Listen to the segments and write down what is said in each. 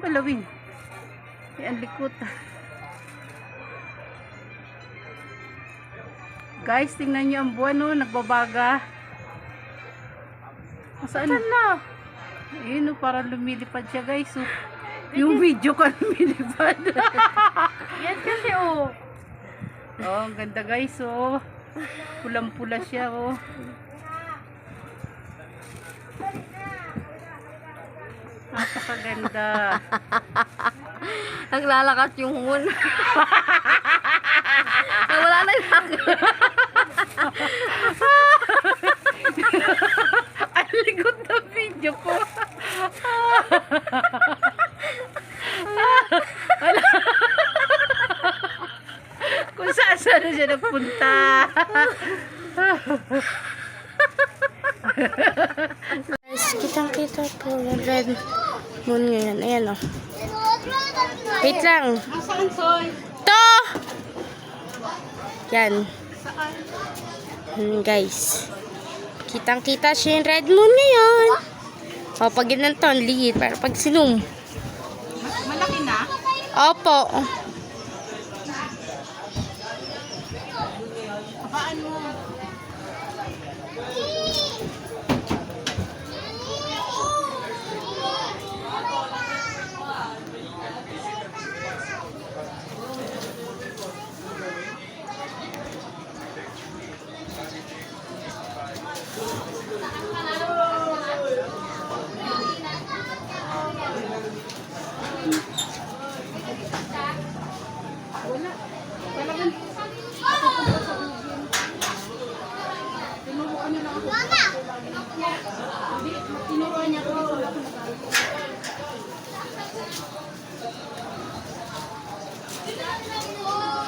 balawin. Ang likot. Guys, tingnan nyo ang buwan, no? Nagbabaga. Saan na? Ayun, no? Parang lumilipad siya, guys. So, yung video ka lumilipad. Yan kasi oh. Oh, ang ganda, guys. Oh. Pulang-pula siya, oh. Napakaganda. Naglalakas yung moon. Wala na yung Ang likod na video ko. Kung saan na siya nagpunta. Guys, kitang-kita po yung red moon ngayon. Ayan o. Wait lang. Saan, Soy? To! Yan. Guys. Kitang-kita siya yung red moon ngayon. O, pag ginanto, ang liit. Pero pag sinum. Malaki na? Opo. Kapaan mo?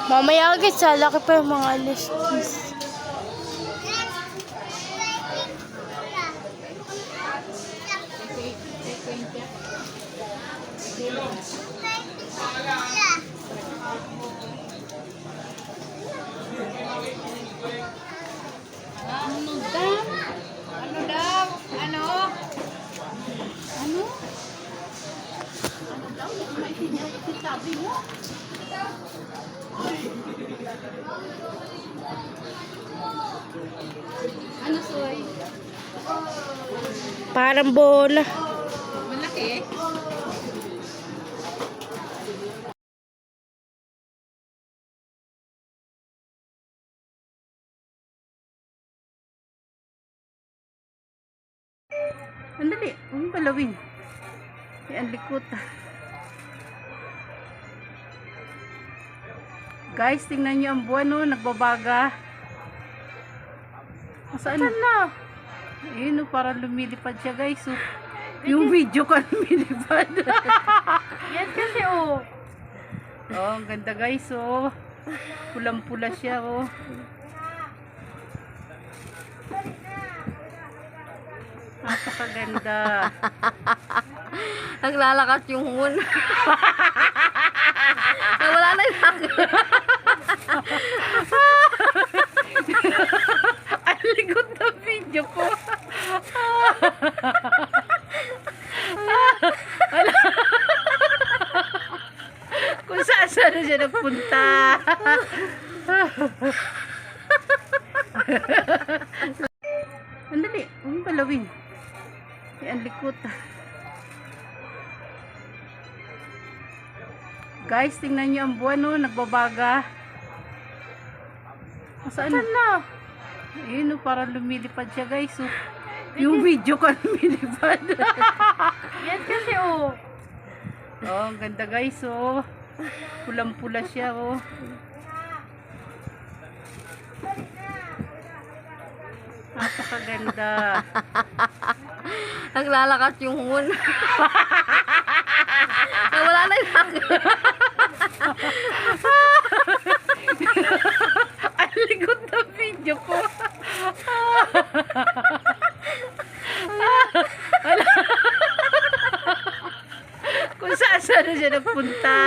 Mamaya agad sa laki pa yung mga listis. Ano, Soy? Parang bola. Malaki? Andali, ang balawin. Ang likot. Guys, tingnan nyo ang buwan, no? Nagbabaga. Saan na? Ayun, no? Parang lumilipad siya, guys. So, yung video ka lumilipad. Yan kasi oh. Oh, ang ganda, guys. Oh. Pulang-pula siya, oh. Napakaganda. Naglalakas yung moon. Wala na yung Ang likod na video ko. Kung saan na siya nagpunta. Andali, ang balawin. Ang likot. Guys, tingnan nyo ang buwan, no? Nagbabaga. Saan na? Ayun, no? Parang lumilipad siya, guys. So, yung video ka lumilipad. Yan kasi oh. Oh, ang ganda, guys. Oh. Pulang-pula siya, oh. Napakaganda. Naglalakas yung moon. Wala na yung Ang likod na video ko. Kung saan na siya nagpunta.